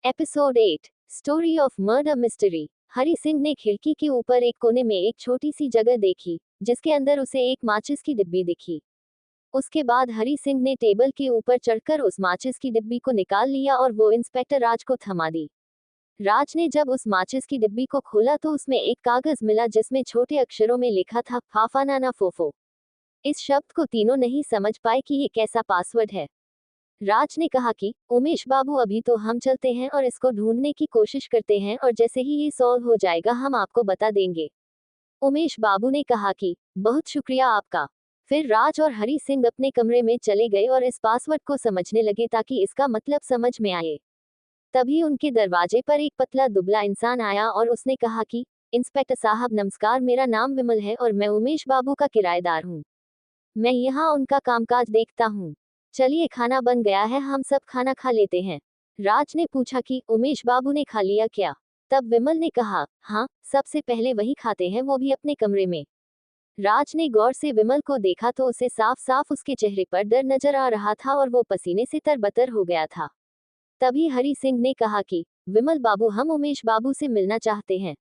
Episode 8 story of murder mystery. Hari Singh ने खिड़की के ऊपर एक कोने में एक छोटी सी जगह देखी जिसके अंदर उसे एक माचिस की डिब्बी दिखी। उसके बाद हरी सिंह ने टेबल के ऊपर चढ़कर उस माचिस की डिब्बी को निकाल लिया और वो इंस्पेक्टर राज को थमा दी। राज ने जब उस माचिस की डिब्बी को खोला तो उसमें एक कागज मिला जिसमें छोटे अक्षरों में लिखा था फाफा नाना फोफो। इस शब्द को तीनों नहीं समझ पाए कि ये कैसा पासवर्ड है। राज ने कहा कि उमेश बाबू अभी तो हम चलते हैं और इसको ढूंढने की कोशिश करते हैं और जैसे ही ये सॉल्व हो जाएगा हम आपको बता देंगे। उमेश बाबू ने कहा कि बहुत शुक्रिया आपका। फिर राज और हरी सिंह अपने कमरे में चले गए और इस पासवर्ड को समझने लगे ताकि इसका मतलब समझ में आए। तभी उनके दरवाजे पर एक पतला दुबला इंसान आया और उसने कहा कि इंस्पेक्टर साहब नमस्कार, मेरा नाम विमल है और मैं उमेश बाबू का किराएदार हूँ। मैं यहाँ उनका कामकाज देखता हूँ। चलिए खाना बन गया है, हम सब खाना खा लेते हैं। राज ने पूछा कि उमेश बाबू ने खा लिया क्या? तब विमल ने कहा हाँ, सबसे पहले वही खाते हैं, वो भी अपने कमरे में। राज ने गौर से विमल को देखा तो उसे साफ साफ उसके चेहरे पर डर नजर आ रहा था और वो पसीने से तरबतर हो गया था। तभी हरी सिंह ने कहा कि विमल बाबू, हम उमेश बाबू से मिलना चाहते हैं।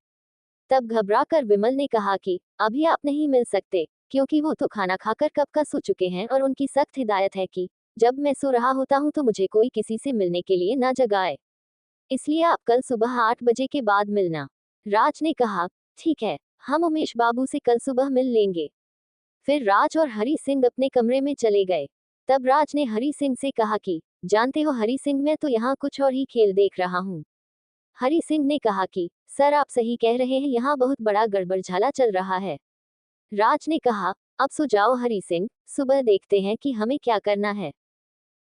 तब घबराकर विमल ने कहा कि अभी आप नहीं मिल सकते क्योंकि वो तो खाना खाकर कब का सो चुके हैं और उनकी सख्त हिदायत है कि जब मैं सो रहा होता हूँ तो मुझे कोई किसी से मिलने के लिए ना जगाए। इसलिए आप कल सुबह 8 बजे के बाद मिलना। राज ने कहा ठीक है, हम उमेश बाबू से कल सुबह मिल लेंगे। फिर राज और हरी सिंह अपने कमरे में चले गए। तब राज ने हरी सिंह से कहा कि जानते हो हरी सिंह, मैं तो यहाँ कुछ और ही खेल देख रहा हूँ। हरी सिंह ने कहा कि सर आप सही कह रहे हैं, यहाँ बहुत बड़ा गड़बड़झाला चल रहा है। राज ने कहा अब सो जाओ हरी सिंह, सुबह देखते हैं कि हमें क्या करना है।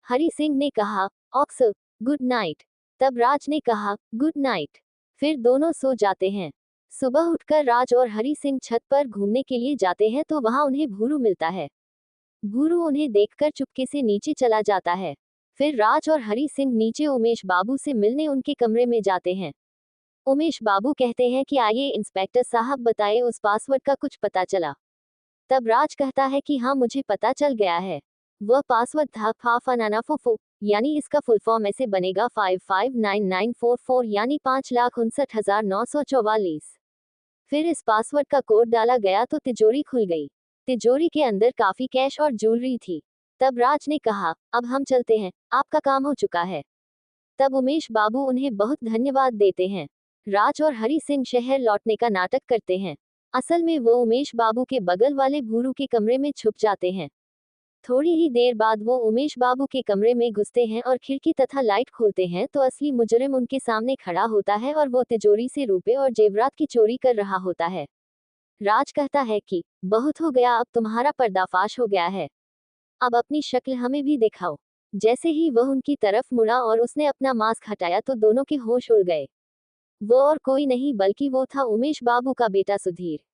हरी सिंह ने कहा ऑक्स, गुड नाइट। तब राज ने कहा गुड नाइट। फिर दोनों सो जाते हैं। सुबह उठकर राज और हरी सिंह छत पर घूमने के लिए जाते हैं तो वहां उन्हें भूरू मिलता है। भूरू उन्हें देखकर चुपके से नीचे चला जाता है। फिर राज और हरी सिंह नीचे उमेश बाबू से मिलने उनके कमरे में जाते हैं। उमेश बाबू कहते हैं कि आइए इंस्पेक्टर साहब बताए, उस पासवर्ड का कुछ पता चला? तब राज कहता है कि हाँ, मुझे पता चल गया है। वह पासवर्ड था फाफा नाना फोफो, यानी इसका फुल फॉर्म ऐसे बनेगा 559944, यानी 5,59,944। फिर इस पासवर्ड का कोड डाला गया तो तिजोरी खुल गई। तिजोरी के अंदर काफी कैश और ज्वेलरी थी। तब राज ने कहा अब हम चलते हैं, आपका काम हो चुका है। तब उमेश बाबू उन्हें बहुत धन्यवाद देते हैं। राज और हरी सिंह शहर लौटने का नाटक करते हैं। असल में वो उमेश बाबू के बगल वाले भूरू के कमरे में छुप जाते हैं। थोड़ी ही देर बाद वो उमेश बाबू के कमरे में घुसते हैं और खिड़की तथा लाइट खोलते हैं तो असली मुजरिम उनके सामने खड़ा होता है और वो तिजोरी से रुपए और जेवरात की चोरी कर रहा होता है। राज कहता है कि बहुत हो गया, अब तुम्हारा पर्दाफाश हो गया है, अब अपनी शक्ल हमें भी दिखाओ। जैसे ही वह उनकी तरफ मुड़ा और उसने अपना मास्क हटाया तो दोनों के होश उड़ गए। वो और कोई नहीं बल्कि वो था उमेश बाबू का बेटा सुधीर।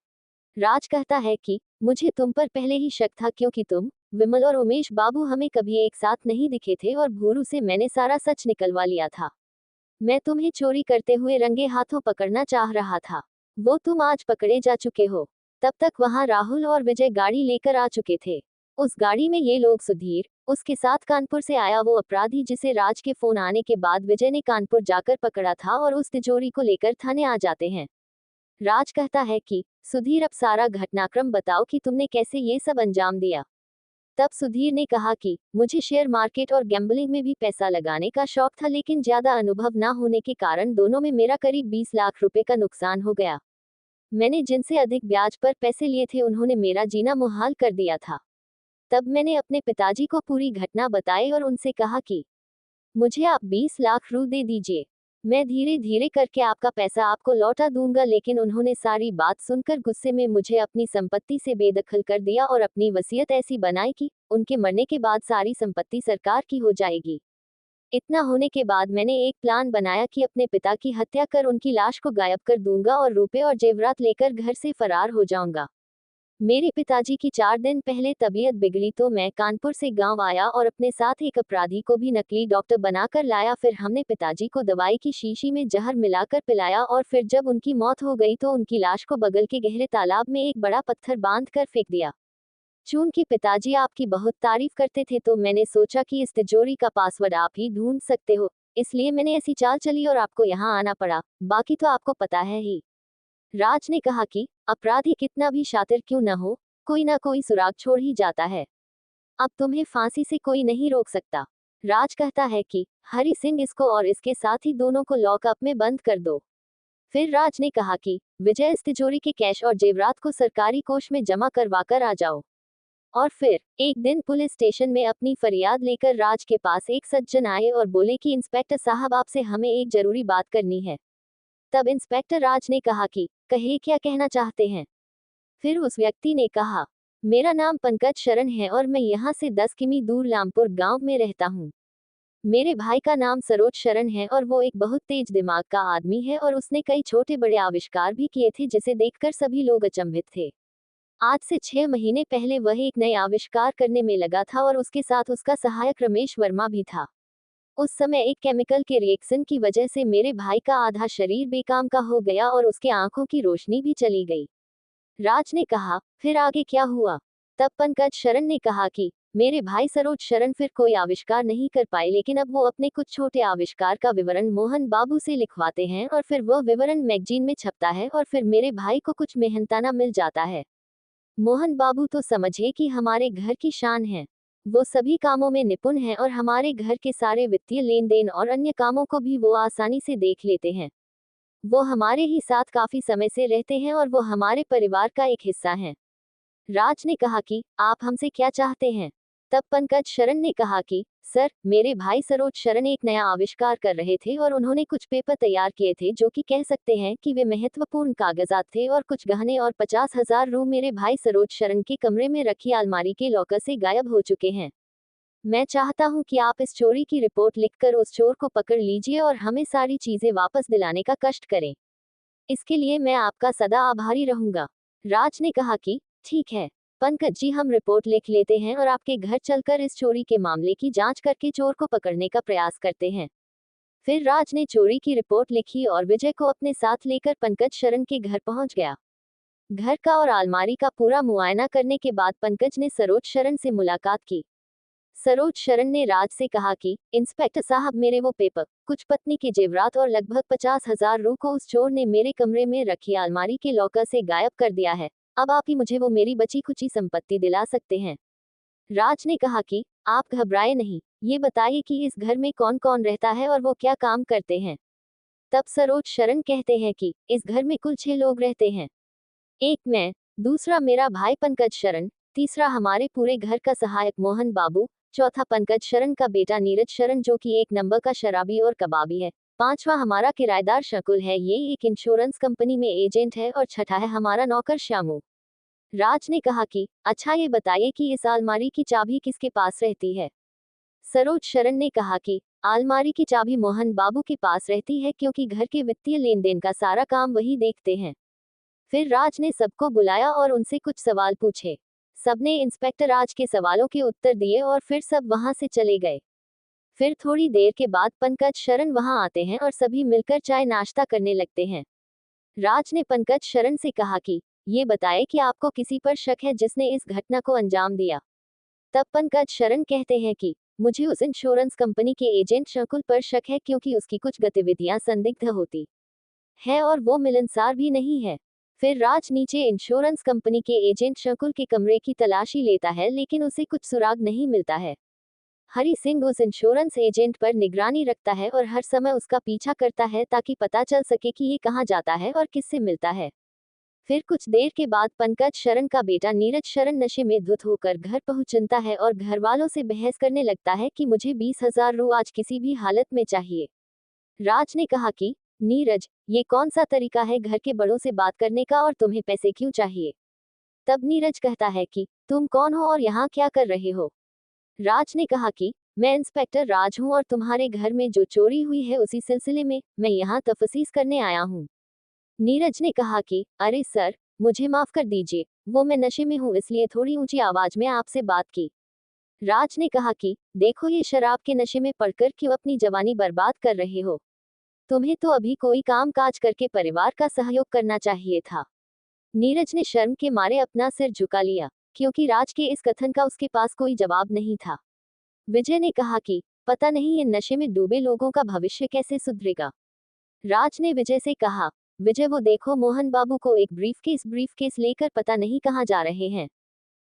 राज कहता है कि मुझे तुम पर पहले ही शक था क्योंकि तुम, विमल और उमेश बाबू हमें कभी एक साथ नहीं दिखे थे और भूरू से मैंने सारा सच निकलवा लिया था। मैं तुम्हें चोरी करते हुए रंगे हाथों पकड़ना चाह रहा था। वो तुम आज पकड़े जा चुके हो। तब तक वहां राहुल और विजय गाड़ी लेकर आ चुके थे। उस गाड़ी में ये लोग सुधीर, उसके साथ कानपुर से आया वो अपराधी जिसे राज के फोन आने के बाद विजय ने कानपुर जाकर पकड़ा था, और उस तिजोरी को लेकर थाने आ जाते हैं। राज कहता है कि सुधीर अब सारा घटनाक्रम बताओ कि तुमने कैसे ये सब अंजाम दिया। तब सुधीर ने कहा कि मुझे शेयर मार्केट और गैम्बलिंग में भी पैसा लगाने का शौक था, लेकिन ज्यादा अनुभव ना होने के कारण दोनों में मेरा करीब 20 लाख रुपए का नुकसान हो गया। मैंने जिनसे अधिक ब्याज पर पैसे लिए थे उन्होंने मेरा जीना मुहाल कर दिया था। तब मैंने अपने पिताजी को पूरी घटना बताई और उनसे कहा कि मुझे आप 20 लाख रु दे दीजिए, मैं धीरे धीरे करके आपका पैसा आपको लौटा दूंगा। लेकिन उन्होंने सारी बात सुनकर गुस्से में मुझे अपनी संपत्ति से बेदखल कर दिया और अपनी वसीयत ऐसी बनाई कि उनके मरने के बाद सारी संपत्ति सरकार की हो जाएगी। इतना होने के बाद मैंने एक प्लान बनाया कि अपने पिता की हत्या कर उनकी लाश को गायब कर दूंगा और रुपए और जेवरात लेकर घर से फरार हो जाऊंगा। मेरे पिताजी की 4 दिन पहले तबीयत बिगड़ी तो मैं कानपुर से गांव आया और अपने साथ एक अपराधी को भी नकली डॉक्टर बनाकर लाया। फिर हमने पिताजी को दवाई की शीशी में जहर मिलाकर पिलाया और फिर जब उनकी मौत हो गई तो उनकी लाश को बगल के गहरे तालाब में एक बड़ा पत्थर बांध कर फेंक दिया। चूंकि पिताजी आपकी बहुत तारीफ करते थे तो मैंने सोचा कि इस तिजोरी का पासवर्ड आप ही ढूंढ सकते हो, इसलिए मैंने ऐसी चाल चली और आपको यहाँ आना पड़ा, बाकी तो आपको पता है ही। राज ने कहा कि अपराधी कितना भी शातिर क्यों न हो, कोई ना कोई सुराग छोड़ ही जाता है। अब तुम्हें फांसी से कोई नहीं रोक सकता। राज कहता है कि हरि सिंह इसको और इसके साथ ही दोनों को लॉकअप में बंद कर दो। फिर राज ने कहा कि विजय इस तिजोरी के कैश और जेवरात को सरकारी कोष में जमा करवा कर आ जाओ। और फिर एक दिन पुलिस स्टेशन में अपनी फरियाद लेकर राज के पास एक सज्जन आए और बोले कि इंस्पेक्टर साहब आपसे हमें एक जरूरी बात करनी है। तब इंस्पेक्टर राज ने कहा कि कहिए क्या कहना चाहते हैं। फिर उस व्यक्ति ने कहा, मेरा नाम पंकज शरण है और मैं यहाँ से 10 किमी दूर लामपुर गांव में रहता हूँ। मेरे भाई का नाम सरोज शरण है और वो एक बहुत तेज दिमाग का आदमी है और उसने कई छोटे बड़े आविष्कार भी किए थे जिसे देखकर सभी लोग अचंभित थे। आज से 6 महीने पहले वह एक नए आविष्कार करने में लगा था और उसके साथ उसका सहायक रमेश वर्मा भी था। उस समय एक केमिकल के रिएक्शन की वजह से मेरे भाई का आधा शरीर बेकाम का हो गया और उसके आंखों की रोशनी भी चली गई। राज ने कहा, फिर आगे क्या हुआ? तब पंकज शरण ने कहा कि मेरे भाई सरोज शरण फिर कोई आविष्कार नहीं कर पाए, लेकिन अब वो अपने कुछ छोटे आविष्कार का विवरण मोहन बाबू से लिखवाते हैं और फिर वह विवरण मैगजीन में छपता है और फिर मेरे भाई को कुछ मेहनताना मिल जाता है। मोहन बाबू तो समझे कि हमारे घर की शान है। वो सभी कामों में निपुण है और हमारे घर के सारे वित्तीय लेन देन और अन्य कामों को भी वो आसानी से देख लेते हैं। वो हमारे ही साथ काफी समय से रहते हैं और वो हमारे परिवार का एक हिस्सा हैं। राज ने कहा कि आप हमसे क्या चाहते हैं? तब पंकज शरण ने कहा कि सर, मेरे भाई सरोज शरण एक नया आविष्कार कर रहे थे और उन्होंने कुछ पेपर तैयार किए थे जो कि कह सकते हैं कि वे महत्वपूर्ण कागजात थे और कुछ गहने और 50,000 रू मेरे भाई सरोज शरण के कमरे में रखी अलमारी के लॉकर से गायब हो चुके हैं। मैं चाहता हूं कि आप इस चोरी की रिपोर्ट लिखकर उस चोर को पकड़ लीजिए और हमें सारी चीजें वापस दिलाने का कष्ट करें। इसके लिए मैं आपका सदा आभारी रहूंगा। राज ने कहा कि ठीक है पंकज जी, हम रिपोर्ट लिख लेते हैं और आपके घर चलकर इस चोरी के मामले की जांच करके चोर को पकड़ने का प्रयास करते हैं। फिर राज ने चोरी की रिपोर्ट लिखी और विजय को अपने साथ लेकर पंकज शरण के घर पहुंच गया। घर का और अलमारी का पूरा मुआयना करने के बाद पंकज ने सरोज शरण से मुलाकात की। सरोज शरण ने राज से कहा कि इंस्पेक्टर साहब, मेरे वो पेपर, कुछ पत्नी के जेवरात और लगभग 50,000 रू को उस चोर ने मेरे कमरे में रखी अलमारी के लॉकर से गायब कर दिया है। अब आप ही मुझे वो मेरी बची खुची संपत्ति दिला सकते हैं। राज ने कहा कि आप घबराए नहीं, ये बताइए कि इस घर में कौन कौन रहता है और वो क्या काम करते हैं। तब सरोज शरण कहते हैं कि इस घर में कुल 6 लोग रहते हैं। एक मैं, दूसरा मेरा भाई पंकज शरण, तीसरा हमारे पूरे घर का सहायक मोहन बाबू, चौथा पंकज शरण का बेटा नीरज शरण जो कि 1 नंबर का शराबी और कबाबी है, पांचवा हमारा किराएदार शकुल है, ये एक इंश्योरेंस कंपनी में एजेंट है, और छठा है हमारा नौकर श्यामू। राज ने कहा कि अच्छा, ये बताइए कि इस अलमारी की चाबी किसके पास रहती है। सरोज शरण ने कहा कि अलमारी की चाबी मोहन बाबू के पास रहती है क्योंकि घर के वित्तीय लेन देन का सारा काम वही देखते हैं। फिर राज ने सबको बुलाया और उनसे कुछ सवाल पूछे। सबने इंस्पेक्टर राज के सवालों के उत्तर दिए और फिर सब वहां से चले गए। फिर थोड़ी देर के बाद पंकज शरण वहां आते हैं और सभी मिलकर चाय नाश्ता करने लगते हैं। राज ने पंकज शरण से कहा कि ये बताए कि आपको किसी पर शक है जिसने इस घटना को अंजाम दिया। तब पंकज शरण कहते हैं कि मुझे उस इंश्योरेंस कंपनी के एजेंट शकुल पर शक है क्योंकि उसकी कुछ गतिविधियां संदिग्ध होती है और वो मिलनसार भी नहीं है। फिर राज नीचे इंश्योरेंस कंपनी के एजेंट शकुल के कमरे की तलाशी लेता है लेकिन उसे कुछ सुराग नहीं मिलता है। हरि सिंह उस इंश्योरेंस एजेंट पर निगरानी रखता है और हर समय उसका पीछा करता है ताकि पता चल सके कि ये कहाँ जाता है और किससे मिलता है। फिर कुछ देर के बाद पंकज शरण का बेटा नीरज शरण नशे में धुत होकर घर पहुंचता है और घर वालों से बहस करने लगता है कि मुझे 20,000 रू आज किसी भी हालत में चाहिए। राज ने कहा कि नीरज, ये कौन सा तरीका है घर के बड़ों से बात करने का और तुम्हें पैसे क्यों चाहिए? तब नीरज कहता है कि तुम कौन हो और यहाँ क्या कर रहे हो? राज ने कहा कि मैं इंस्पेक्टर राज हूँ और तुम्हारे घर में जो चोरी हुई है उसी सिलसिले में मैं यहाँ तफसीस करने आया हूँ। नीरज ने कहा कि अरे सर, मुझे माफ कर दीजिए, वो मैं नशे में हूँ इसलिए थोड़ी ऊंची आवाज में आपसे बात की। राज ने कहा कि देखो, ये शराब के नशे में पड़कर क्यों अपनी जवानी बर्बाद कर रहे हो? तुम्हें तो अभी कोई काम काज करके परिवार का सहयोग करना चाहिए था। नीरज ने शर्म के मारे अपना सिर झुका लिया क्योंकि राज के इस कथन का उसके पास कोई जवाब नहीं था। विजय ने कहा कि पता नहीं इन नशे में डूबे लोगों का भविष्य कैसे सुधरेगा। राज ने विजय से कहा, विजय वो देखो मोहन बाबू को एक ब्रीफकेस लेकर पता नहीं कहाँ जा रहे हैं।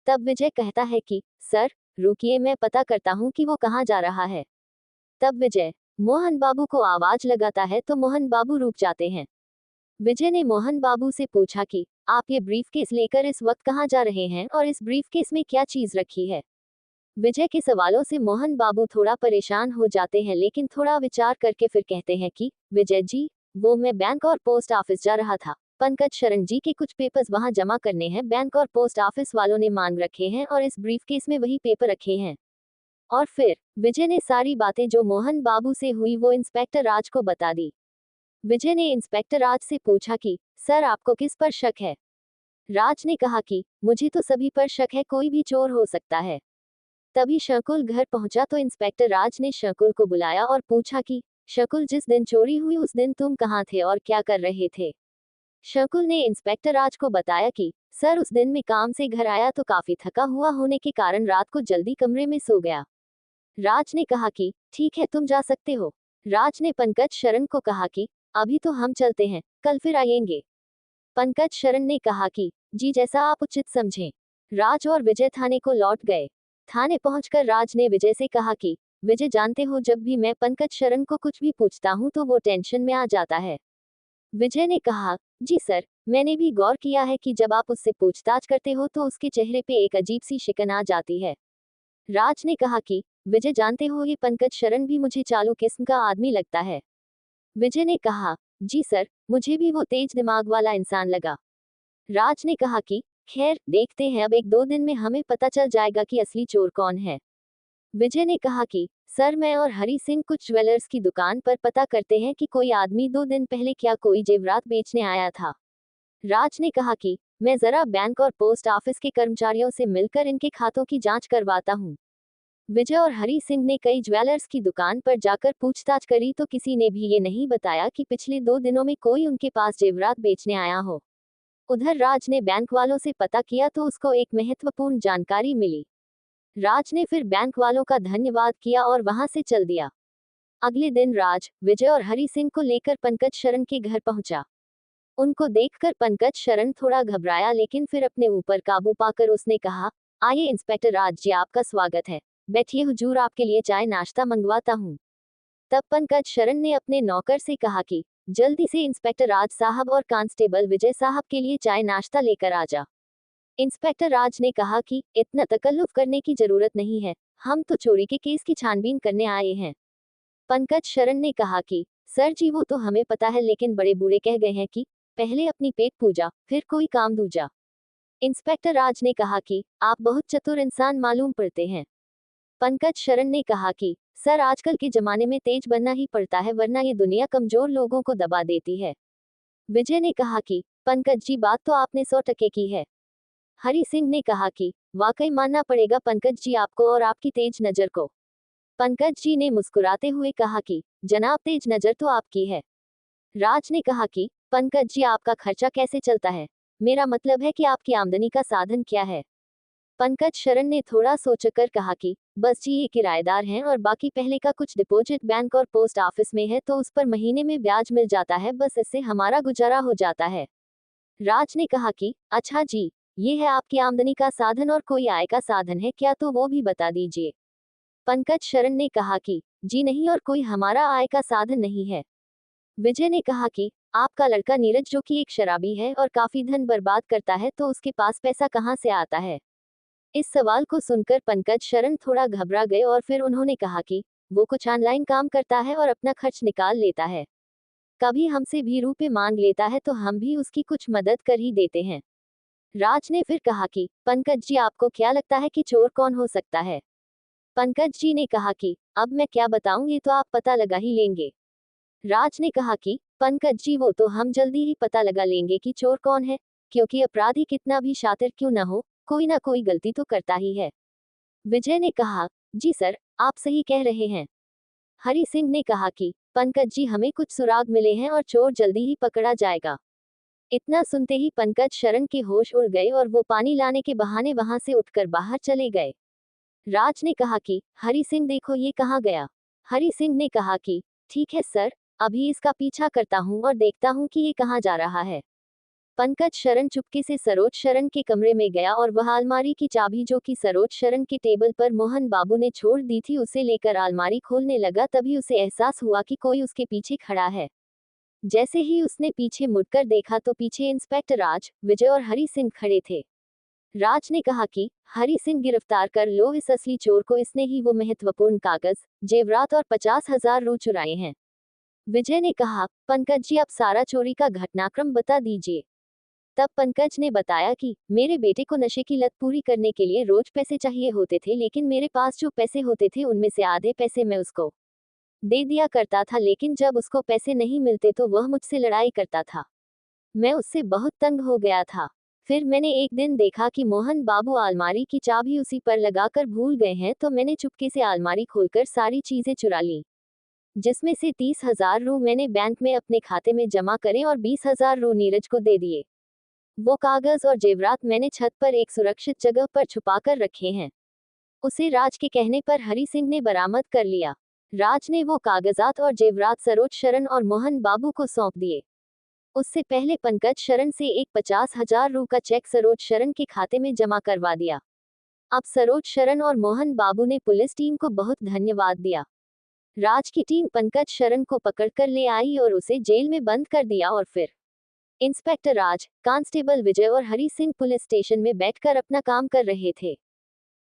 तब विजय कहता है कि सर रुकिए, मैं पता करता हूँ कि वो कहाँ जा रहा है। तब विजय मोहन बाबू को आवाज लगाता है तो मोहन बाबू रुक जाते हैं। विजय ने मोहन बाबू से पूछा कि आप ये ब्रीफकेस लेकर इस वक्त कहाँ जा रहे हैं और इस ब्रीफकेस में क्या चीज रखी है। विजय के सवालों से मोहन बाबू थोड़ा परेशान हो जाते हैं, लेकिन थोड़ा विचार करके फिर कहते हैं कि विजय जी, वो मैं बैंक और पोस्ट ऑफिस जा रहा था। पंकज शरण जी के कुछ पेपर्स वहां जमा करने हैं। बैंक और पोस्ट ऑफिस वालों ने मांग रखे हैं और इस ब्रीफकेस में वही पेपर रखे हैं। और फिर विजय ने सारी बातें जो मोहन बाबू से हुई वो इंस्पेक्टर राज को बता दी। विजय ने इंस्पेक्टर राज से पूछा कि सर आपको किस पर शक है। राज ने कहा कि मुझे तो सभी पर शक है, कोई भी चोर हो सकता है। तभी शकुल घर पहुंचा तो इंस्पेक्टर राज ने शकुल को बुलाया और पूछा कि शकुल, जिस दिन चोरी हुई उस दिन तुम कहाँ थे और क्या कर रहे थे। शकुल ने इंस्पेक्टर राज को बताया कि सर उस दिन मैं काम से घर आया तो काफी थका हुआ होने के कारण रात को जल्दी कमरे में सो गया। राज ने कहा कि ठीक है, तुम जा सकते हो। राज ने पंकज शरण को कहा कि अभी तो हम चलते हैं, कल फिर आएंगे। पंकज शरण ने कहा कि जी जैसा आप उचित समझें। राज और विजय थाने को लौट गए। थाने पहुंचकर राज ने विजय से कहा कि विजय, जानते हो जब भी मैं पंकज शरण को कुछ भी पूछता हूं तो वो टेंशन में आ जाता है। विजय ने कहा, जी सर, मैंने भी गौर किया है कि जब आप उससे पूछताछ करते हो तो उसके चेहरे पे एक अजीब सी शिकन आ जाती है। राज ने कहा कि विजय, जानते हो ये पंकज शरण भी मुझे चालू किस्म का आदमी लगता है। विजय ने कहा, जी सर, मुझे भी वो तेज दिमाग वाला इंसान लगा। राज ने कहा कि खैर देखते हैं, अब 1-2 दिन में हमें पता चल जाएगा कि असली चोर कौन है। विजय ने कहा कि सर, मैं और हरी सिंह कुछ ज्वेलर्स की दुकान पर पता करते हैं कि कोई आदमी 2 दिन पहले क्या कोई जेवरात बेचने आया था। राज ने कहा कि मैं जरा बैंक और पोस्ट ऑफिस के कर्मचारियों से मिलकर इनके खातों की जांच करवाता हूँ। विजय और हरी सिंह ने कई ज्वेलर्स की दुकान पर जाकर पूछताछ करी तो किसी ने भी ये नहीं बताया कि पिछले 2 दिनों में कोई उनके पास जेवरात बेचने आया हो। उधर राज ने बैंक वालों से पता किया तो उसको एक महत्वपूर्ण जानकारी मिली। राज ने फिर बैंक वालों का धन्यवाद किया और वहां से चल दिया। अगले दिन राज, विजय और हरी सिंह को लेकर पंकज शरण के घर पहुंचा। उनको देखकर पंकज शरण थोड़ा घबराया, लेकिन फिर अपने ऊपर काबू पाकर उसने कहा, आइए इंस्पेक्टर राज जी, आपका स्वागत है। बैठिए हुजूर, आपके लिए चाय नाश्ता मंगवाता हूँ। तब पंकज शरण ने अपने नौकर से कहा कि जल्दी से इंस्पेक्टर राज साहब और कांस्टेबल विजय साहब के लिए चाय नाश्ता लेकर आ जा। इंस्पेक्टर राज ने कहा कि इतना तकल्लुफ करने की जरूरत नहीं है, हम तो चोरी के केस की छानबीन करने आए हैं। पंकज शरण ने कहा कि सर जी, वो तो हमें पता है, लेकिन बड़े बूढ़े कह गए हैं कि पहले अपनी पेट पूजा फिर कोई काम दूजा। इंस्पेक्टर राज ने कहा कि आप बहुत चतुर इंसान मालूम पड़ते हैं। पंकज शरण ने कहा कि सर, आजकल के जमाने में तेज बनना ही पड़ता है, वरना ये दुनिया कमजोर लोगों को दबा देती है। विजय ने कहा कि पंकज जी, बात तो आपने 100% की है। हरी सिंह ने कहा कि वाकई मानना पड़ेगा पंकज जी आपको और आपकी तेज नजर को। पंकज जी ने मुस्कुराते हुए कहा कि जनाब, तेज नजर तो आपकी है। राज ने कहा कि पंकज जी, आपका खर्चा कैसे चलता है, मेरा मतलब है कि आपकी आमदनी का साधन क्या है। पंकज शरण ने थोड़ा सोचकर कहा कि बस जी, ये किराएदार हैं और बाकी पहले का कुछ डिपॉजिट बैंक और पोस्ट ऑफिस में है, तो उस पर महीने में ब्याज मिल जाता है, बस इससे हमारा गुजारा हो जाता है। राज ने कहा कि अच्छा जी, ये है आपकी आमदनी का साधन और कोई आय का साधन है क्या, तो वो भी बता दीजिए। पंकज शरण ने कहा कि जी नहीं, और कोई हमारा आय का साधन नहीं है। विजय ने कहा कि आपका लड़का नीरज, जो कि एक शराबी है और काफी धन बर्बाद करता है, तो उसके पास पैसा कहाँ से आता है। इस सवाल को सुनकर पंकज शरण थोड़ा घबरा गए और फिर उन्होंने कहा कि वो कुछ ऑनलाइन काम करता है और अपना खर्च निकाल लेता है। कभी हमसे भी रुपए मांग लेता है तो हम भी उसकी कुछ मदद कर ही देते हैं। राज ने फिर कहा कि पंकज जी, आपको क्या लगता है कि चोर कौन हो सकता है। पंकज जी ने कहा कि अब मैं क्या बताऊं, ये तो आप पता लगा ही लेंगे। राज ने कहा कि पंकज जी, वो तो हम जल्दी ही पता लगा लेंगे कि चोर कौन है, क्योंकि अपराधी कितना भी शातिर क्यों न हो, कोई ना कोई गलती तो करता ही है। विजय ने कहा, जी सर, आप सही कह रहे हैं। हरी सिंह ने कहा कि पंकज जी, हमें कुछ सुराग मिले हैं और चोर जल्दी ही पकड़ा जाएगा। इतना सुनते ही पंकज शरण के होश उड़ गए और वो पानी लाने के बहाने वहां से उठकर बाहर चले गए। राज ने कहा कि हरी सिंह, देखो ये कहाँ गया। हरि सिंह ने कहा कि ठीक है सर, अभी इसका पीछा करता हूँ और देखता हूँ कि ये कहाँ जा रहा है। पंकज शरण चुपके से सरोज शरण के कमरे में गया और वह अलमारी की चाबी जो कि सरोज शरण के टेबल पर मोहन बाबू ने छोड़ दी थी उसे लेकर अलमारी खोलने लगा। तभी उसे एहसास हुआ कि कोई उसके पीछे खड़ा है। जैसे ही उसने पीछे मुड़कर देखा तो पीछे इंस्पेक्टर राज, विजय और हरि सिंह खड़े थे। राज ने कहा कि हरि सिंह गिरफ्तार कर लो इस असली चोर को, इसने ही वो महत्वपूर्ण कागज, जेवरात और 50,000 रू चुराए हैं। विजय ने कहा, पंकज जी आप सारा चोरी का घटनाक्रम बता दीजिए। तब पंकज ने बताया कि मेरे बेटे को नशे की लत पूरी करने के लिए रोज पैसे चाहिए होते थे, लेकिन मेरे पास जो पैसे होते थे उनमें से आधे पैसे मैं उसको दे दिया करता था, लेकिन जब उसको पैसे नहीं मिलते तो वह मुझसे लड़ाई करता था। मैं उससे बहुत तंग हो गया था। फिर मैंने एक दिन देखा कि मोहन बाबू अलमारी की चाबी उसी पर लगाकर भूल गए हैं, तो मैंने चुपके से अलमारी खोलकर सारी चीजें चुरा ली, जिसमें से 30,000 रू मैंने बैंक में अपने खाते में जमा करे और 20,000 रू नीरज को दे दिए। वो कागज और जेवरात मैंने छत पर एक सुरक्षित जगह पर छुपाकर रखे हैं। उसे राज के कहने पर हरि सिंह ने बरामद कर लिया। राज ने वो कागजात और जेवरात सरोज शरण और मोहन बाबू को सौंप दिए। उससे पहले पंकज शरण से एक 50,000 रू का चेक सरोज शरण के खाते में जमा करवा दिया। अब सरोज शरण और मोहन बाबू ने पुलिस टीम को बहुत धन्यवाद दिया। राज की टीम पंकज शरण को पकड़कर ले आई और उसे जेल में बंद कर दिया और फिर इंस्पेक्टर राज, कांस्टेबल विजय और हरि सिंह पुलिस स्टेशन में बैठकर अपना काम कर रहे थे।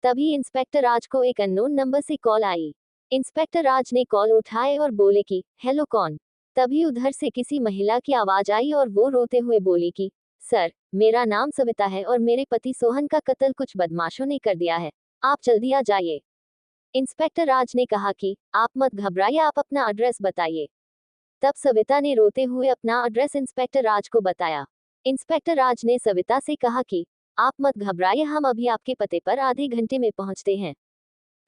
तभी इंस्पेक्टर राज को एक अननोन नंबर से कॉल आई। इंस्पेक्टर राज ने कॉल उठाए और बोले कि हेलो कौन। तभी उधर से किसी महिला की आवाज आई और वो रोते हुए बोली कि सर, मेरा नाम सविता है और मेरे पति सोहन का कत्ल कुछ बदमाशों ने कर दिया है, आप जल्दी आ जाइए। इंस्पेक्टर राज ने कहा कि आप मत घबराइए, आप अपना एड्रेस बताइए। तब सविता ने रोते हुए अपना एड्रेस इंस्पेक्टर राज को बताया। इंस्पेक्टर राज ने सविता से कहा कि आप मत घबराइए, हम अभी आपके पते पर आधे घंटे में पहुंचते हैं।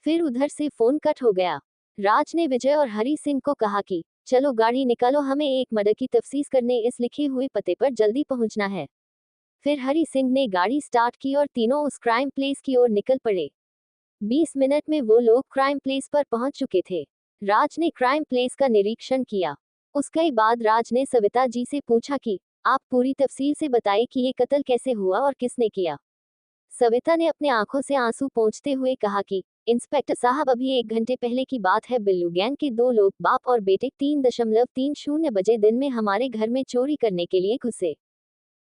फिर उधर से फोन कट हो गया। राज ने विजय और हरि सिंह को कहा कि चलो गाड़ी निकालो, हमें एक मर्डर की तफ्तीश करने इस लिखे हुए पते पर जल्दी पहुंचना है। फिर हरि सिंह ने गाड़ी स्टार्ट की और तीनों उस क्राइम प्लेस की ओर निकल पड़े। 20 मिनट में वो लोग क्राइम प्लेस पर पहुंच चुके थे। राज ने क्राइम प्लेस का निरीक्षण किया। उसके बाद राज ने सविता जी से पूछा कि आप पूरी तफसील से बताइए कि ये कत्ल कैसे हुआ और किसने किया। सविता ने अपने आंखों से आंसू पोंछते हुए कहा कि इंस्पेक्टर साहब, अभी 1 घंटे पहले की बात है। बिल्लू गैंग के 2 लोग, बाप और बेटे, 3:30 बजे दिन में हमारे घर में चोरी करने के लिए घुसे।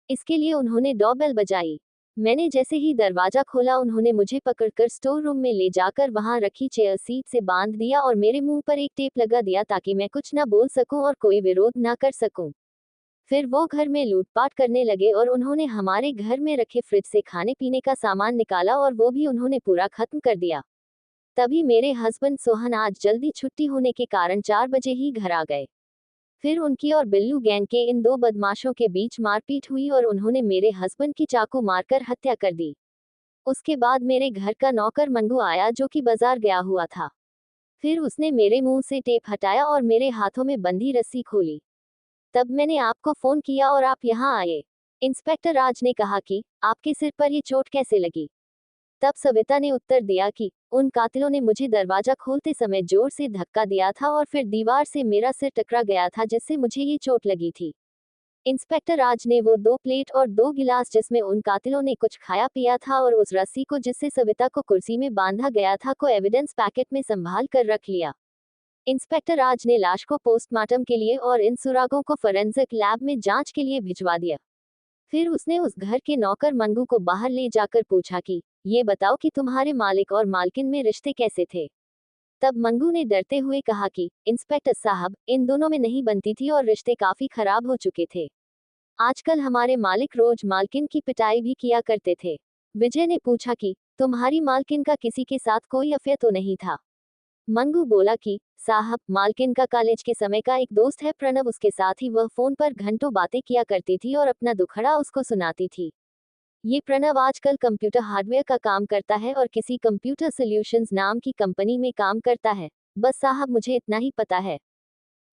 इसके लिए उन्होंने डोरबेल बजाई। मैंने जैसे ही दरवाजा खोला उन्होंने मुझे पकड़कर स्टोर रूम में ले जाकर वहां रखी चेयर सीट से बांध दिया और मेरे मुंह पर एक टेप लगा दिया ताकि मैं कुछ ना बोल सकूं और कोई विरोध ना कर सकूं। फिर वो घर में लूटपाट करने लगे और उन्होंने हमारे घर में रखे फ्रिज से खाने पीने का सामान निकाला और वो भी उन्होंने पूरा खत्म कर दिया। तभी मेरे हस्बैंड सोहन आज जल्दी छुट्टी होने के कारण 4 बजे ही घर आ गए। फिर उनकी और बिल्लू गैंग के इन 2 बदमाशों के बीच मारपीट हुई और उन्होंने मेरे हस्बैंड की चाकू मारकर हत्या कर दी। उसके बाद मेरे घर का नौकर मंगू आया जो कि बाजार गया हुआ था। फिर उसने मेरे मुंह से टेप हटाया और मेरे हाथों में बंधी रस्सी खोली। तब मैंने आपको फोन किया और आप यहाँ आए। इंस्पेक्टर राज ने कहा कि आपके सिर पर ये चोट कैसे लगी। तब सविता ने उत्तर दिया कि उन कातिलों ने मुझे दरवाजा खोलते समय जोर से धक्का दिया था और फिर दीवार से मेरा सिर टकरा गया था जिससे मुझे ये चोट लगी थी। इंस्पेक्टर राज ने वो 2 प्लेट और 2 गिलास जिसमें उन कातिलों ने कुछ खाया पिया था और उस रस्सी को जिससे सविता को कुर्सी में बांधा गया था को एविडेंस पैकेट में संभाल कर रख लिया। इंस्पेक्टर राज ने लाश को पोस्टमार्टम के लिए और इन सुरागों को फोरेंसिक लैब में जांच के लिए भिजवा दिया। फिर उसने उस घर के नौकर मंगू को बाहर ले जाकर पूछा कि ये बताओ कि तुम्हारे मालिक और मालकिन में रिश्ते कैसे थे। तब मंगू ने डरते हुए कहा कि इंस्पेक्टर साहब, इन दोनों में नहीं बनती थी और रिश्ते काफी खराब हो चुके थे। आजकल हमारे मालिक रोज मालकिन की पिटाई भी किया करते थे। विजय ने पूछा कि तुम्हारी मालकिन का किसी के साथ कोई अफेयर तो नहीं था। मंगू बोला कि साहब, मालकिन का कॉलेज के समय का एक दोस्त है प्रणव, उसके साथ ही वह फोन पर घंटों बातें किया करती थी और अपना दुखड़ा उसको सुनाती थी। ये प्रणव आजकल कंप्यूटर हार्डवेयर का काम करता है और किसी कंप्यूटर सॉल्यूशंस नाम की कंपनी में काम करता है। बस साहब, मुझे इतना ही पता है।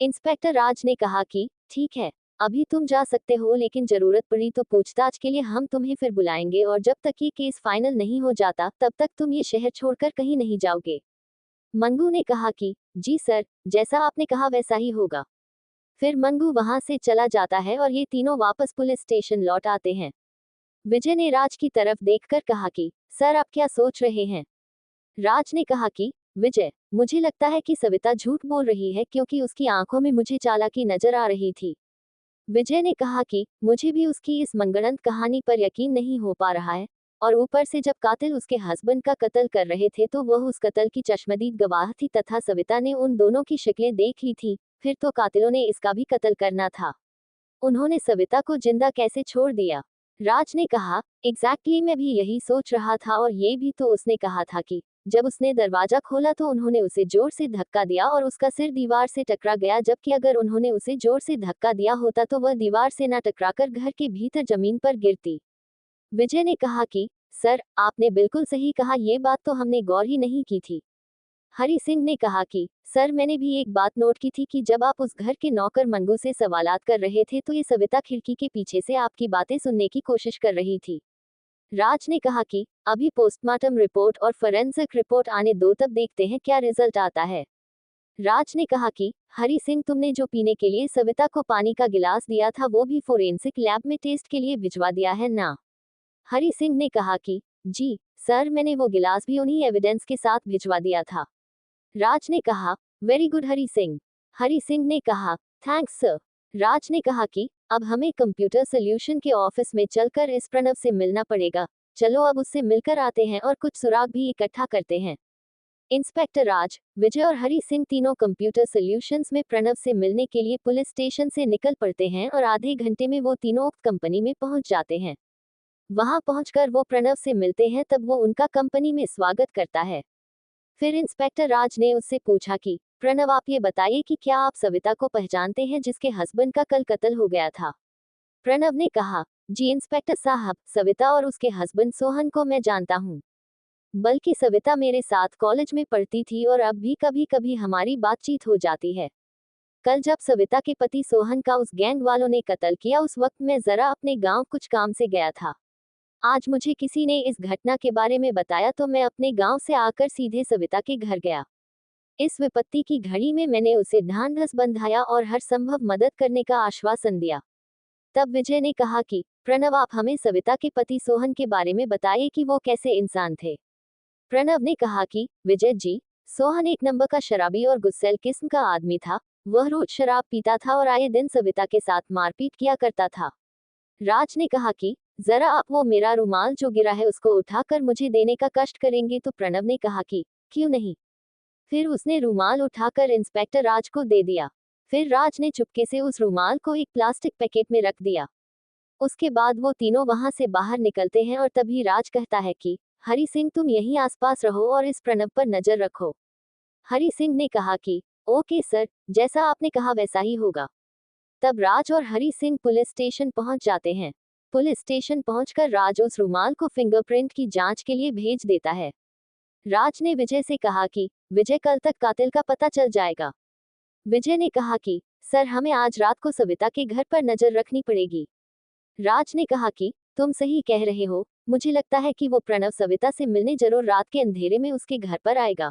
इंस्पेक्टर राज ने कहा कि ठीक है, अभी तुम जा सकते हो, लेकिन जरूरत पड़ी तो पूछताछ के लिए हम तुम्हें फिर बुलाएंगे और जब तक ये केस फाइनल नहीं हो जाता तब तक तुम ये शहर छोड़कर कहीं नहीं जाओगे। मंगू ने कहा कि जी सर, जैसा आपने कहा वैसा ही होगा। फिर मंगू वहां से चला जाता है और ये तीनों वापस पुलिस स्टेशन लौट आते हैं। विजय ने राज की तरफ देखकर कहा कि सर आप क्या सोच रहे हैं। राज ने कहा कि विजय, मुझे लगता है कि सविता झूठ बोल रही है क्योंकि उसकी आंखों में मुझे चालाकी नजर आ रही थी। विजय ने कहा कि मुझे भी उसकी इस मनगढ़ंत कहानी पर यकीन नहीं हो पा रहा है, और ऊपर से जब कातिल उसके हस्बैंड का कत्ल कर रहे थे तो वह उस कत्ल की चश्मदीद गवाह थी तथा सविता ने उन दोनों की शक्लें देख ली थी, फिर तो कातिलों ने इसका भी कत्ल करना था। उन्होंने सविता को जिंदा कैसे छोड़ दिया। राज ने कहा, एग्जैक्टली मैं भी यही सोच रहा था, और ये भी तो उसने कहा था कि जब उसने दरवाजा खोला तो उन्होंने उसे जोर से धक्का दिया और उसका सिर दीवार से टकरा गया, जबकि अगर उन्होंने उसे जोर से धक्का दिया होता तो वह दीवार से न टकराकर घर के भीतर जमीन पर गिरती। विजय ने कहा कि सर आपने बिल्कुल सही कहा, ये बात तो हमने गौर ही नहीं की थी। हरि सिंह ने कहा कि सर मैंने भी एक बात नोट की थी कि जब आप उस घर के नौकर मंगू से सवालात कर रहे थे तो ये सविता खिड़की के पीछे से आपकी बातें सुनने की कोशिश कर रही थी। राज ने कहा कि अभी पोस्टमार्टम रिपोर्ट और फोरेंसिक रिपोर्ट आने दो, तब देखते हैं क्या रिजल्ट आता है। राज ने कहा कि हरि सिंह, तुमने जो पीने के लिए सविता को पानी का गिलास दिया था वो भी फोरेंसिक लैब में टेस्ट के लिए भिजवा दिया है ना। हरि सिंह ने कहा कि जी सर, मैंने वो गिलास भी उन्हीं एविडेंस के साथ भिजवा दिया था। राज ने कहा, वेरी गुड हरि सिंह। हरि सिंह ने कहा, थैंक्स सर। राज ने कहा कि अब हमें कंप्यूटर सोल्यूशन के ऑफिस में चलकर इस प्रणव से मिलना पड़ेगा। चलो अब उससे मिलकर आते हैं और कुछ सुराग भी इकट्ठा करते हैं। इंस्पेक्टर राज, विजय और हरि सिंह तीनों कंप्यूटर सोल्यूशंस में प्रणव से मिलने के लिए पुलिस स्टेशन से निकल पड़ते हैं और आधे घंटे में वो तीनों उक्त कंपनी में पहुंच जाते हैं। वहां पहुंचकर वो प्रणव से मिलते हैं, तब वो उनका कंपनी में स्वागत करता है। फिर इंस्पेक्टर राज ने उससे पूछा कि प्रणव, आप ये बताइए कि क्या आप सविता को पहचानते हैं जिसके हस्बैंड का कल कत्ल हो गया था। प्रणव ने कहा, जी इंस्पेक्टर साहब, सविता और उसके हस्बैंड सोहन को मैं जानता हूँ। बल्कि सविता मेरे साथ कॉलेज में पढ़ती थी और अब भी कभी कभी हमारी बातचीत हो जाती है। कल जब सविता के पति सोहन का उस गैंग वालों ने कत्ल किया, उस वक्त मैं जरा अपने गांव कुछ काम से गया था। आज मुझे किसी ने इस घटना के बारे में बताया तो मैं अपने गांव से आकर सीधे सविता के घर गया। इस विपत्ति की घड़ी में मैंने उसे ढांढस बंधाया और हर संभव मदद करने का आश्वासन दिया। तब विजय ने कहा कि प्रणव, आप हमें सविता के पति सोहन के बारे में बताइए कि वो कैसे इंसान थे। प्रणव ने कहा कि विजय जी, सोहन एक नंबर का शराबी और गुस्सैल किस्म का आदमी था। वह रोज शराब पीता था और आए दिन सविता के साथ मारपीट किया करता था। राज ने कहा कि जरा आप वो मेरा रुमाल जो गिरा है उसको उठाकर मुझे देने का कष्ट करेंगे, तो प्रणव ने कहा कि क्यों नहीं। फिर उसने रुमाल उठाकर इंस्पेक्टर राज को दे दिया। फिर राज ने चुपके से उस रुमाल को एक प्लास्टिक पैकेट में रख दिया। उसके बाद वो तीनों वहां से बाहर निकलते हैं और तभी राज कहता है कि हरि सिंह, तुम यहीं आसपास रहो और इस प्रणव पर नजर रखो। हरि सिंह ने कहा कि ओके सर, जैसा आपने कहा वैसा ही होगा। तब राज और हरि सिंह पुलिस स्टेशन पहुंच जाते हैं। पुलिस स्टेशन पहुंचकर राज उस रुमाल को फिंगरप्रिंट की जांच के लिए भेज देता है। राज ने विजय से कहा कि विजय, कल तक कातिल का पता चल जाएगा। विजय ने कहा कि सर, हमें आज रात को सविता के घर पर नजर रखनी पड़ेगी। राज ने कहा कि तुम सही कह रहे हो, मुझे लगता है कि वो प्रणव सविता से मिलने जरूर रात के अंधेरे में उसके घर पर आएगा।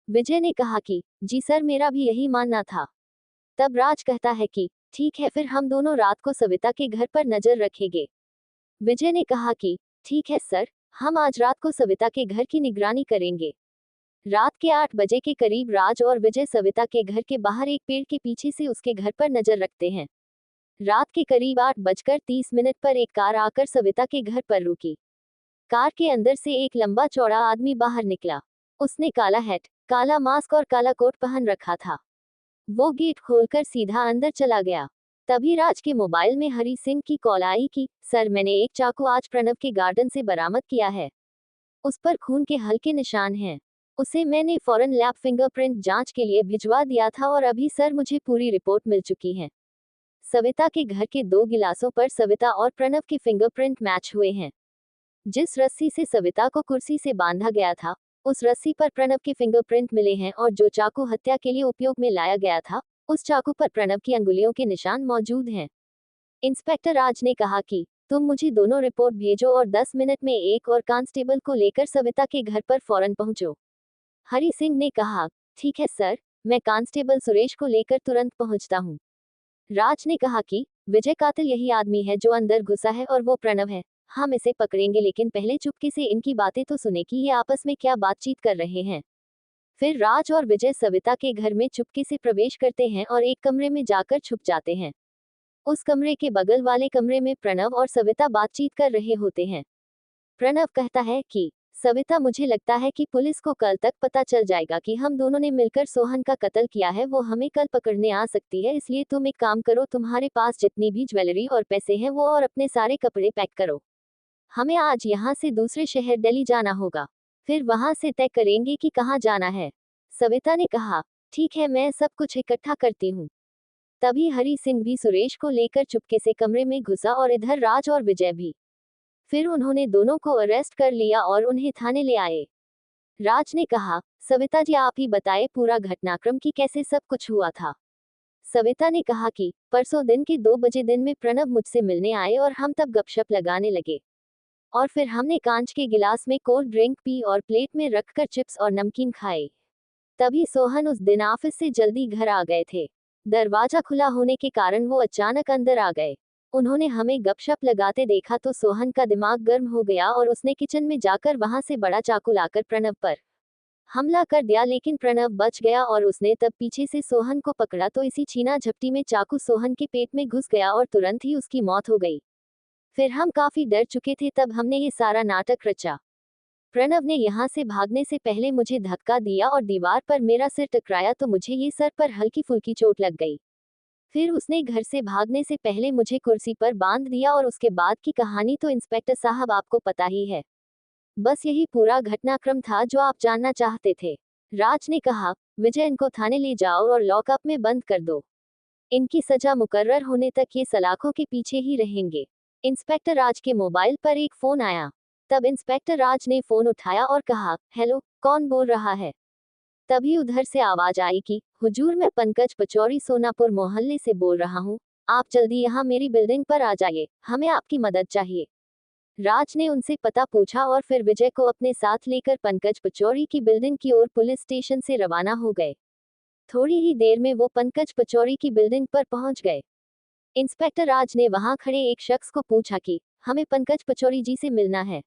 विजय ने कहा कि जी सर, मेरा भी यही मानना था। तब राज कहता है कि ठीक है, फिर हम दोनों रात को सविता के घर पर नजर रखेंगे। विजय ने कहा कि ठीक है सर, हम आज रात को सविता के घर की निगरानी करेंगे। रात के 8 बजे के करीब राज और विजय सविता के घर के बाहर एक पेड़ के पीछे से उसके घर पर नजर रखते हैं। रात के करीब 8:30 पर एक कार आकर सविता के घर पर रुकी। कार के अंदर से एक लंबा चौड़ा आदमी बाहर निकला। उसने काला हैट, काला मास्क और काला कोट पहन रखा था। वो गेट खोलकर सीधा अंदर चला गया। तभी राज के मोबाइल में हरि सिंह की कॉल आई कि सर, मैंने एक चाकू आज प्रणव के गार्डन से बरामद किया है। उस पर खून के हल्के निशान हैं। उसे मैंने फौरन लैब फिंगरप्रिंट जांच के लिए भिजवा दिया था और अभी सर मुझे पूरी रिपोर्ट मिल चुकी है। सविता के घर के 2 गिलासों पर सविता और प्रणव के फिंगरप्रिंट मैच हुए हैं। जिस रस्सी से सविता को कुर्सी से बांधा गया था, उस रस्सी पर प्रणव के फिंगरप्रिंट मिले हैं और जो चाकू हत्या के लिए उपयोग में लाया गया था, उस चाकू पर प्रणव की अंगुलियों के निशान मौजूद हैं। इंस्पेक्टर राज ने कहा कि तुम मुझे दोनों रिपोर्ट भेजो और 10 मिनट में एक और कांस्टेबल को लेकर सविता के घर पर फौरन पहुंचो। हरि सिंह ने कहा, ठीक है सर, मैं कांस्टेबल सुरेश को लेकर तुरंत पहुंचता हूं। राज ने कहा कि विजय कातिल यही आदमी है जो अंदर घुसा है और वो प्रणव है। हम इसे पकड़ेंगे, लेकिन पहले चुपके से इनकी बातें तो सुने कि ये आपस में क्या बातचीत कर रहे हैं। फिर राज और विजय सविता के घर में चुपके से प्रवेश करते हैं और एक कमरे में जाकर छुप जाते हैं। उस कमरे के बगल वाले कमरे में प्रणव और सविता बातचीत कर रहे होते हैं। प्रणव कहता है कि सविता, मुझे लगता है कि पुलिस को कल तक पता चल जाएगा कि हम दोनों ने मिलकर सोहन का कत्ल किया है। वो हमें कल पकड़ने आ सकती है, इसलिए तुम एक काम करो, तुम्हारे पास जितनी भी ज्वेलरी और पैसे हैं वो और अपने सारे कपड़े पैक करो। हमें आज यहाँ से दूसरे शहर दिल्ली जाना होगा, फिर वहां से तय करेंगे कि कहाँ जाना है। सविता ने कहा, ठीक है, मैं सब कुछ इकट्ठा करती हूँ। तभी हरि सिंह भी सुरेश को लेकर चुपके से कमरे में घुसा और इधर राज और विजय भी। फिर उन्होंने दोनों को अरेस्ट कर लिया और उन्हें थाने ले आए। राज ने कहा, सविता जी, आप ही बताए पूरा घटनाक्रम कि कैसे सब कुछ हुआ था। सविता ने कहा कि परसों दिन के 2 बजे दिन में प्रणव मुझसे मिलने आए और हम तब गपशप लगाने लगे, और फिर हमने कांच के गिलास में कोल्ड ड्रिंक पी और प्लेट में रखकर चिप्स और नमकीन खाए। तभी सोहन उस दिन ऑफिस से जल्दी घर आ गए थे। दरवाजा खुला होने के कारण वो अचानक अंदर आ गए। उन्होंने हमें गपशप लगाते देखा तो सोहन का दिमाग गर्म हो गया और उसने किचन में जाकर वहां से बड़ा चाकू लाकर प्रणव पर हमला कर दिया, लेकिन प्रणव बच गया और उसने तब पीछे से सोहन को पकड़ा तो इसी छीना झपटी में चाकू सोहन के पेट में घुस गया और तुरंत ही उसकी मौत हो गई। फिर हम काफी डर चुके थे, तब हमने ये सारा नाटक रचा। प्रणव ने यहाँ से भागने से पहले मुझे धक्का दिया और दीवार पर मेरा सिर टकराया तो मुझे ये सर पर हल्की फुल्की चोट लग गई। फिर उसने घर से भागने से पहले मुझे कुर्सी पर बांध दिया और उसके बाद की कहानी तो इंस्पेक्टर साहब आपको पता ही है। बस यही पूरा घटनाक्रम था जो आप जानना चाहते थे। राज ने कहा, विजय, इनको थाने ले जाओ और लॉकअप में बंद कर दो। इनकी सजा मुकर्रर होने तक ये सलाखों के पीछे ही रहेंगे। इंस्पेक्टर राज के मोबाइल पर एक फोन आया। तब इंस्पेक्टर राज ने फोन उठाया और कहा, हेलो, कौन बोल रहा है? तभी उधर से आवाज आई कि हुजूर, मैं पंकज पचौरी सोनापुर मोहल्ले से बोल रहा हूँ। आप जल्दी यहाँ मेरी बिल्डिंग पर आ जाइए, हमें आपकी मदद चाहिए। राज ने उनसे पता पूछा और फिर विजय को अपने साथ लेकर पंकज पचौरी की बिल्डिंग की ओर पुलिस स्टेशन से रवाना हो गए। थोड़ी ही देर में वो पंकज पचौरी की बिल्डिंग पर पहुंच गए। इंस्पेक्टर राज ने वहां खड़े एक शख्स को पूछा कि हमें पंकज पचौरी जी से मिलना है।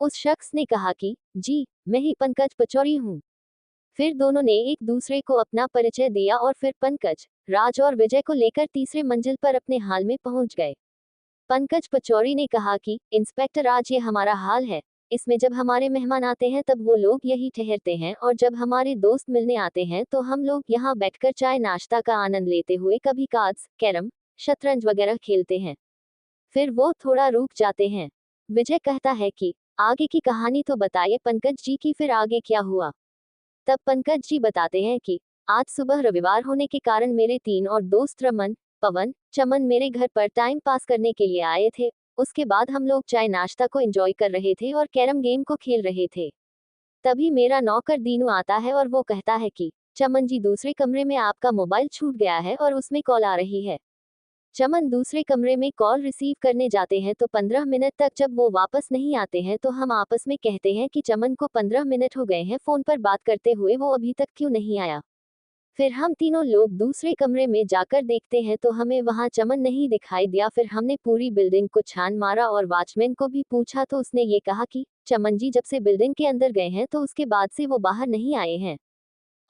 उस शख्स ने कहा कि जी, मैं ही पंकज पचौरी हूँ। फिर दोनों ने एक दूसरे को अपना परिचय दिया और फिर पंकज, राज और विजय को लेकर तीसरे मंजिल पर अपने हाल में पहुंच गए। पंकज पचौरी ने कहा कि इंस्पेक्टर राज, ये हमारा हाल है। इसमें जब हमारे मेहमान आते हैं तब वो लोग यही ठहरते हैं, और जब हमारे दोस्त मिलने आते हैं तो हम लोग यहाँ बैठकर चाय नाश्ता का आनंद लेते हुए कभी कार्ड्स, कैरम, शतरंज वगैरह खेलते हैं। फिर वो थोड़ा रुक जाते हैं। विजय कहता है कि आगे की कहानी तो बताइए पंकज जी की, फिर आगे क्या हुआ? तब पंकज जी बताते हैं कि आज सुबह रविवार होने के कारण मेरे 3 और दोस्त रमन, पवन, चमन मेरे घर पर टाइम पास करने के लिए आए थे। उसके बाद हम लोग चाय नाश्ता को एंजॉय कर रहे थे और कैरम गेम को खेल रहे थे। तभी मेरा नौकर दीनू आता है और वो कहता है कि चमन जी, दूसरे कमरे में आपका मोबाइल छूट गया है और उसमें कॉल आ रही है। चमन दूसरे कमरे में कॉल रिसीव करने जाते हैं तो 15 मिनट तक जब वो वापस नहीं आते हैं तो हम आपस में कहते हैं कि चमन को 15 मिनट हो गए हैं फोन पर बात करते हुए, वो अभी तक क्यों नहीं आया। फिर हम तीनों लोग दूसरे कमरे में जाकर देखते हैं तो हमें वहां चमन नहीं दिखाई दिया। फिर हमने पूरी बिल्डिंग को छान मारा और वॉचमैन को भी पूछा तो उसने ये कहा कि चमन जी जब से बिल्डिंग के अंदर गए हैं तो उसके बाद से वो बाहर नहीं आए हैं।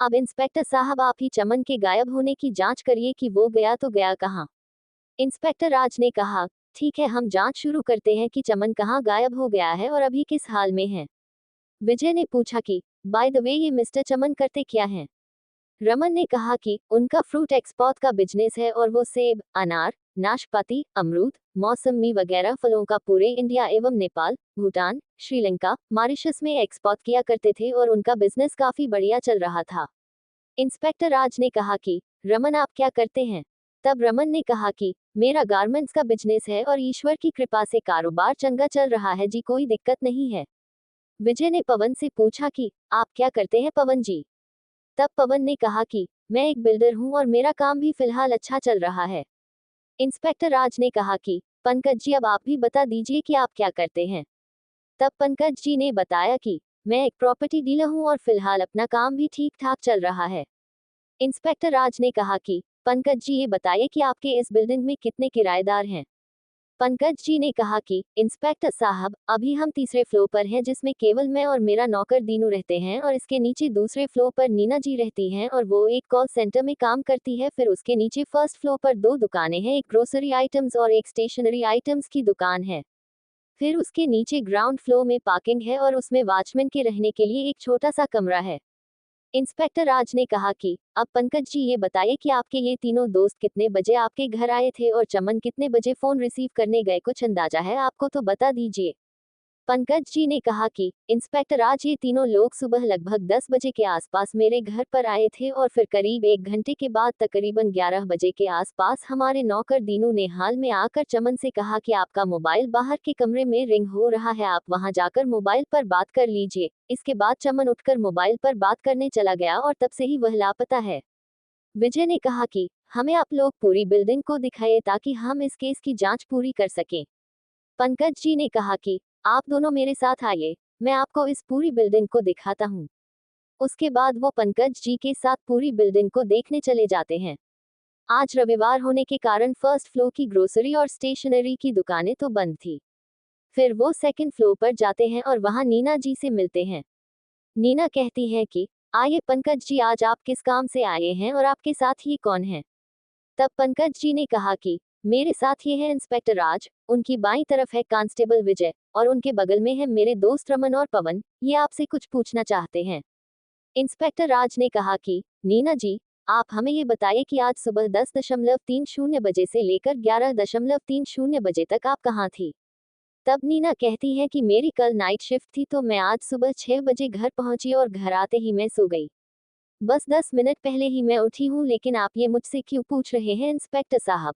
अब इंस्पेक्टर साहब, आप ही चमन के गायब होने की जांच करिए कि वो गया तो गया कहाँ। इंस्पेक्टर राज ने कहा, ठीक है, हम जांच शुरू करते हैं कि चमन कहाँ गायब हो गया है और अभी किस हाल में है। विजय ने पूछा कि बाय द वे, ये मिस्टर चमन करते क्या हैं? रमन ने कहा कि उनका फ्रूट एक्सपोर्ट का बिजनेस है और वो सेब, अनार, नाशपाती, अमरूद, मौसमी वगैरह फलों का पूरे इंडिया एवं नेपाल, भूटान, श्रीलंका, मॉरिशस में एक्सपोर्ट किया करते थे और उनका बिजनेस काफी बढ़िया चल रहा था। इंस्पेक्टर राज ने कहा कि रमन, आप क्या करते हैं? तब रमन ने कहा कि मेरा गारमेंट्स का बिजनेस है और ईश्वर की कृपा से कारोबार चंगा चल रहा है जी, कोई दिक्कत नहीं है। विजय ने पवन से पूछा कि आप क्या करते हैं पवन जी? तब पवन ने कहा कि मैं एक बिल्डर हूं और मेरा काम भी फिलहाल अच्छा चल रहा है। इंस्पेक्टर राज ने कहा कि पंकज जी, अब आप भी बता दीजिए कि आप क्या करते हैं। तब पंकज जी ने बताया कि मैं एक प्रॉपर्टी डीलर हूँ और फिलहाल अपना काम भी ठीक ठाक चल रहा है। इंस्पेक्टर राज ने कहा कि पंकज जी ये बताइए कि आपके इस बिल्डिंग में कितने किराएदार हैं। पंकज जी ने कहा कि इंस्पेक्टर साहब, अभी हम तीसरे फ्लोर पर हैं जिसमें केवल मैं और मेरा नौकर दीनू रहते हैं, और इसके नीचे दूसरे फ्लोर पर नीना जी रहती हैं और वो एक कॉल सेंटर में काम करती है। फिर उसके नीचे फर्स्ट फ्लोर पर 2 दुकानें हैं, एक ग्रोसरी आइटम्स और एक स्टेशनरी आइटम्स की दुकान है। फिर उसके नीचे ग्राउंड फ्लोर में पार्किंग है और उसमें वॉचमैन के रहने के लिए एक छोटा सा कमरा है। इंस्पेक्टर राज ने कहा कि अब पंकज जी ये बताइए कि आपके ये तीनों दोस्त कितने बजे आपके घर आए थे और चमन कितने बजे फोन रिसीव करने गए, कुछ अंदाजा है आपको तो बता दीजिए। पंकज जी ने कहा कि इंस्पेक्टर राज, ये तीनों लोग सुबह लगभग 10 बजे के आसपास मेरे घर पर आए थे और फिर करीब 1 घंटे के बाद तकरीबन 11 बजे के आसपास हमारे नौकर दीनू ने हाल में आकर चमन से कहा कि आपका मोबाइल बाहर के कमरे में रिंग हो रहा है, आप वहां जाकर मोबाइल पर बात कर लीजिए। इसके बाद चमन उठकर मोबाइल पर बात करने चला गया और तब से ही वह लापता है। विजय ने कहा कि हमें आप लोग पूरी बिल्डिंग को दिखाइए ताकि हम इस केस की जांच पूरी कर सकें। पंकज जी ने कहा कि आप दोनों मेरे साथ आइए, मैं आपको इस पूरी बिल्डिंग को दिखाता हूँ। उसके बाद वो पंकज जी के साथ पूरी बिल्डिंग को देखने चले जाते हैं। आज रविवार होने के कारण फर्स्ट फ्लोर की ग्रोसरी और स्टेशनरी की दुकानें तो बंद थी। फिर वो सेकंड फ्लोर पर जाते हैं और वहां नीना जी से मिलते हैं। नीना कहती है कि आइए पंकज जी, आज आप किस काम से आए हैं और आपके साथ ये कौन है। तब पंकज जी ने कहा कि मेरे साथ ये है इंस्पेक्टर राज, उनकी बाईं तरफ है कांस्टेबल विजय और उनके बगल में है मेरे दोस्त रमन और पवन, ये आपसे कुछ पूछना चाहते हैं। इंस्पेक्टर राज ने कहा कि नीना जी, आप हमें ये बताइए कि आज सुबह 10:30 बजे से लेकर 11:30 बजे तक आप कहाँ थी। तब नीना कहती है कि मेरी कल नाइट शिफ्ट थी तो मैं आज सुबह 6 बजे घर पहुंची और घर आते ही मैं सो गई। बस 10 मिनट पहले ही मैं उठी हूँ, लेकिन आप ये मुझसे क्यों पूछ रहे हैं इंस्पेक्टर साहब।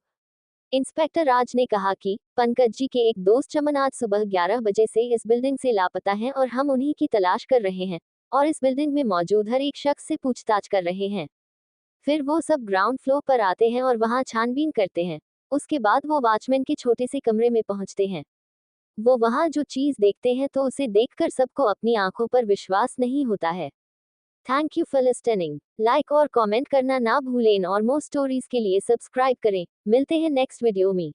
इंस्पेक्टर राज ने कहा कि पंकज जी के एक दोस्त चमन आज सुबह 11 बजे से इस बिल्डिंग से लापता हैं और हम उन्हीं की तलाश कर रहे हैं और इस बिल्डिंग में मौजूद हर एक शख्स से पूछताछ कर रहे हैं। फिर वो सब ग्राउंड फ्लोर पर आते हैं और वहां छानबीन करते हैं। उसके बाद वो वॉचमैन के छोटे से कमरे में पहुंचते हैं। वो वहां जो चीज देखते हैं तो उसे देखकर सबको अपनी आंखों पर विश्वास नहीं होता है। Thank you for listening. Like और कमेंट करना ना भूलें और मोर स्टोरीज के लिए सब्सक्राइब करें। मिलते हैं नेक्स्ट वीडियो में।